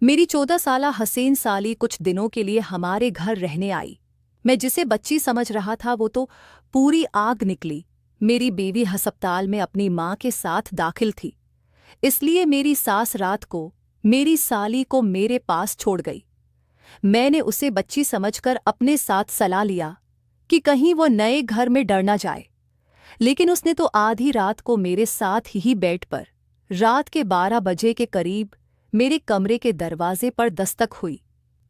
मेरी 14 साला हसीन साली कुछ दिनों के लिए हमारे घर रहने आई। मैं जिसे बच्ची समझ रहा था वो तो पूरी आग निकली। मेरी बीवी अस्पताल में अपनी माँ के साथ दाखिल थी, इसलिए मेरी सास रात को मेरी साली को मेरे पास छोड़ गई। मैंने उसे बच्ची समझकर अपने साथ सलाह लिया कि कहीं वो नए घर में डर न जाए, लेकिन उसने तो आधी रात को मेरे साथ ही बेड पर रात के 12 बजे के करीब मेरे कमरे के दरवाजे पर दस्तक हुई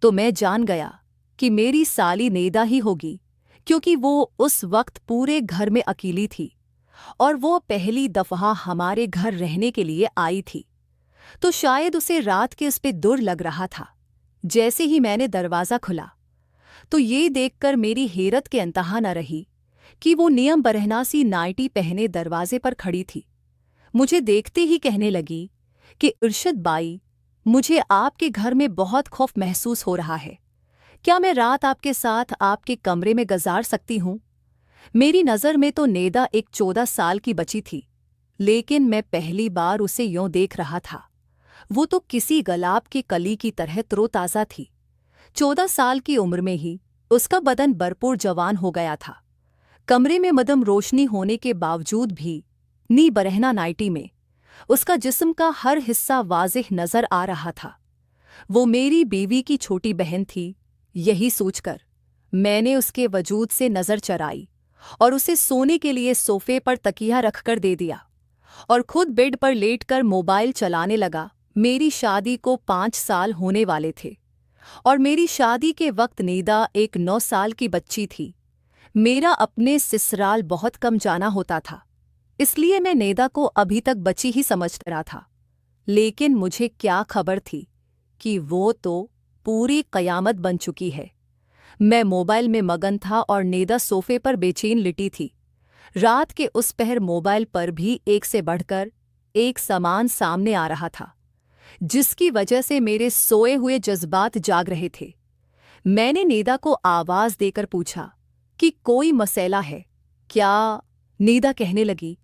तो मैं जान गया कि मेरी साली नेदा ही होगी, क्योंकि वो उस वक्त पूरे घर में अकेली थी और वो पहली दफा हमारे घर रहने के लिए आई थी, तो शायद उसे रात के उस पे दुर लग रहा था। जैसे ही मैंने दरवाज़ा खुला तो ये देखकर मेरी हैरत के अंतहा न रही कि वो नियम बरहना सी नाइटी पहने दरवाजे पर खड़ी थी। मुझे देखते ही कहने लगी कि इरशद बाई, मुझे आपके घर में बहुत खौफ महसूस हो रहा है। क्या मैं रात आपके साथ आपके कमरे में गुजार सकती हूँ? मेरी नज़र में तो नेदा एक 14 साल की बच्ची थी, लेकिन मैं पहली बार उसे यूं देख रहा था। वो तो किसी गुलाब की कली की तरह तरोताज़ा थी। 14 साल की उम्र में ही उसका बदन भरपूर जवान हो गया था। कमरे में मदम रोशनी होने के बावजूद भी नी बरहना नाइटी में उसका जिस्म का हर हिस्सा वाज़िह नज़र आ रहा था। वो मेरी बीवी की छोटी बहन थी, यही सोचकर मैंने उसके वजूद से नज़र चराई और उसे सोने के लिए सोफे पर तकिया रखकर दे दिया और खुद बेड पर लेटकर मोबाइल चलाने लगा। मेरी शादी को 5 साल होने वाले थे और मेरी शादी के वक्त नेदा एक 9 साल की बच्ची थी। मेरा अपने ससुराल बहुत कम जाना होता था, इसलिए मैं नेदा को अभी तक बच्ची ही समझता रहा था। लेकिन मुझे क्या खबर थी कि वो तो पूरी कयामत बन चुकी है। मैं मोबाइल में मगन था और नेदा सोफे पर बेचैन लिटी थी। रात के उस पहर मोबाइल पर भी एक से बढ़कर एक सामान सामने आ रहा था, जिसकी वजह से मेरे सोए हुए जज्बात जाग रहे थे। मैंने नेदा को आवाज़ देकर पूछा कि कोई मसला है क्या? नेदा कहने लगी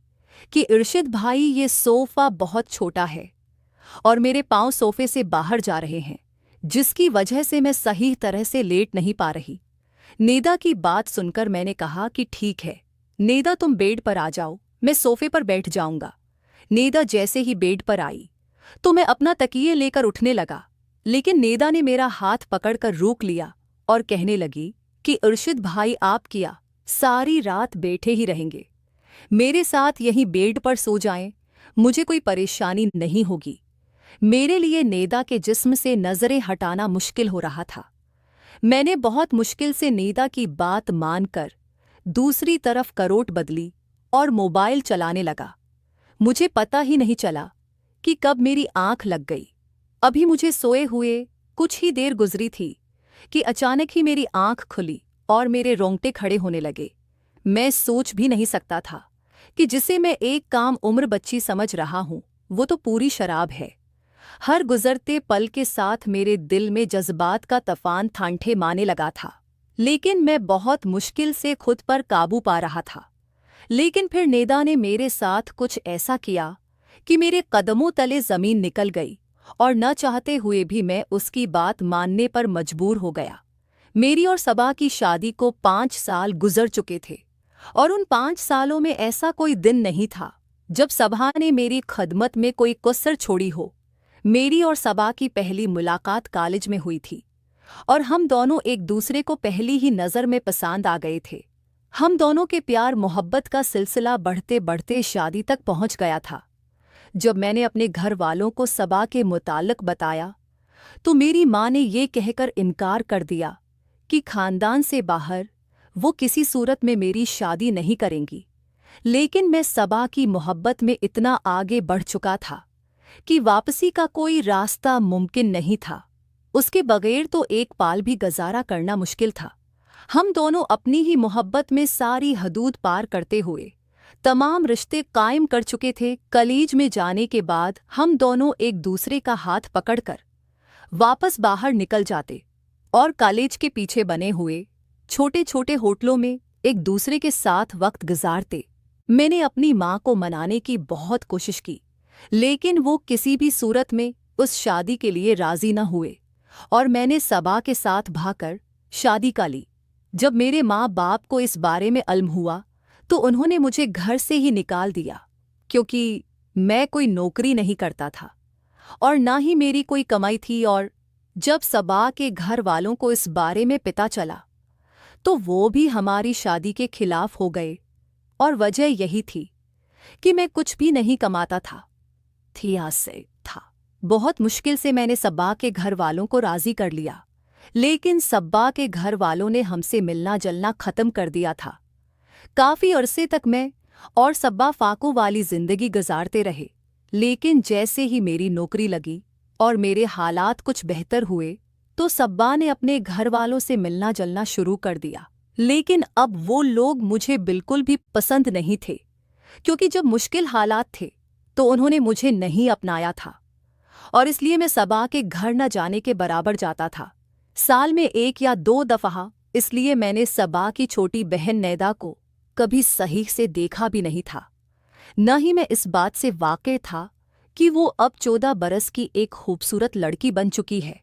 कि इरशद भाई, ये सोफ़ा बहुत छोटा है और मेरे पाँव सोफे से बाहर जा रहे हैं, जिसकी वजह से मैं सही तरह से लेट नहीं पा रही। नेदा की बात सुनकर मैंने कहा कि ठीक है नेदा, तुम बेड पर आ जाओ, मैं सोफे पर बैठ जाऊंगा। नेदा जैसे ही बेड पर आई तो मैं अपना तकिए लेकर उठने लगा, लेकिन नेदा ने मेरा हाथ पकड़कर रोक लिया और कहने लगी कि इरशद भाई, आप क्या सारी रात बैठे ही रहेंगे? मेरे साथ यहीं बेड पर सो जाएं, मुझे कोई परेशानी नहीं होगी। मेरे लिए नेदा के जिस्म से नज़रें हटाना मुश्किल हो रहा था। मैंने बहुत मुश्किल से नेदा की बात मानकर दूसरी तरफ करवट बदली और मोबाइल चलाने लगा। मुझे पता ही नहीं चला कि कब मेरी आंख लग गई। अभी मुझे सोए हुए कुछ ही देर गुजरी थी कि अचानक ही मेरी आंख खुली और मेरे रोंगटे खड़े होने लगे। मैं सोच भी नहीं सकता था कि जिसे मैं एक काम उम्र बच्ची समझ रहा हूँ, वो तो पूरी शराब है। हर गुजरते पल के साथ मेरे दिल में जज्बात का तूफान ठांठे मारने लगा था, लेकिन मैं बहुत मुश्किल से खुद पर काबू पा रहा था। लेकिन फिर नेदा ने मेरे साथ कुछ ऐसा किया कि मेरे कदमों तले ज़मीन निकल गई और न चाहते हुए भी मैं उसकी बात मानने पर मजबूर हो गया। मेरी और सबा की शादी को 5 साल गुजर चुके थे और उन 5 सालों में ऐसा कोई दिन नहीं था जब सबा ने मेरी खदमत में कोई कसर छोड़ी हो। मेरी और सबा की पहली मुलाकात कॉलेज में हुई थी और हम दोनों एक दूसरे को पहली ही नज़र में पसंद आ गए थे। हम दोनों के प्यार मोहब्बत का सिलसिला बढ़ते बढ़ते शादी तक पहुंच गया था। जब मैंने अपने घर वालों को सबा के मुताल्लिक बताया तो मेरी माँ ने ये कहकर इनकार कर दिया कि खानदान से बाहर वो किसी सूरत में मेरी शादी नहीं करेंगी। लेकिन मैं सबा की मोहब्बत में इतना आगे बढ़ चुका था कि वापसी का कोई रास्ता मुमकिन नहीं था। उसके बगैर तो एक पाल भी गुजारा करना मुश्किल था। हम दोनों अपनी ही मोहब्बत में सारी हदूद पार करते हुए तमाम रिश्ते कायम कर चुके थे। कॉलेज में जाने के बाद हम दोनों एक दूसरे का हाथ पकड़कर वापस बाहर निकल जाते और कॉलेज के पीछे बने हुए छोटे छोटे होटलों में एक दूसरे के साथ वक्त गुजारते। मैंने अपनी माँ को मनाने की बहुत कोशिश की, लेकिन वो किसी भी सूरत में उस शादी के लिए राजी न हुए और मैंने सबा के साथ भागकर शादी का ली। जब मेरे माँ बाप को इस बारे में इल्म हुआ तो उन्होंने मुझे घर से ही निकाल दिया, क्योंकि मैं कोई नौकरी नहीं करता था और ना ही मेरी कोई कमाई थी। और जब सबा के घर वालों को इस बारे में पता चला तो वो भी हमारी शादी के खिलाफ हो गए। और वजह यही थी कि मैं कुछ भी नहीं कमाता था। बहुत मुश्किल से मैंने सबा के घर वालों को राजी कर लिया, लेकिन सबा के घर वालों ने हमसे मिलना जलना खत्म कर दिया था। काफी अरसे तक मैं और सबा फाको वाली जिंदगी गुजारते रहे, लेकिन जैसे ही मेरी नौकरी लगी और मेरे हालात कुछ बेहतर हुए तो सब्बा ने अपने घर वालों से मिलना जलना शुरू कर दिया। लेकिन अब वो लोग मुझे बिल्कुल भी पसंद नहीं थे, क्योंकि जब मुश्किल हालात थे तो उन्होंने मुझे नहीं अपनाया था और इसलिए मैं सबा के घर न जाने के बराबर जाता था। साल में 1 या 2 दफ़ा। इसलिए मैंने सबा की छोटी बहन नैदा को कभी सही से देखा भी नहीं था। न ही मैं इस बात से वाकिफ था कि वो अब 14 बरस की एक खूबसूरत लड़की बन चुकी है।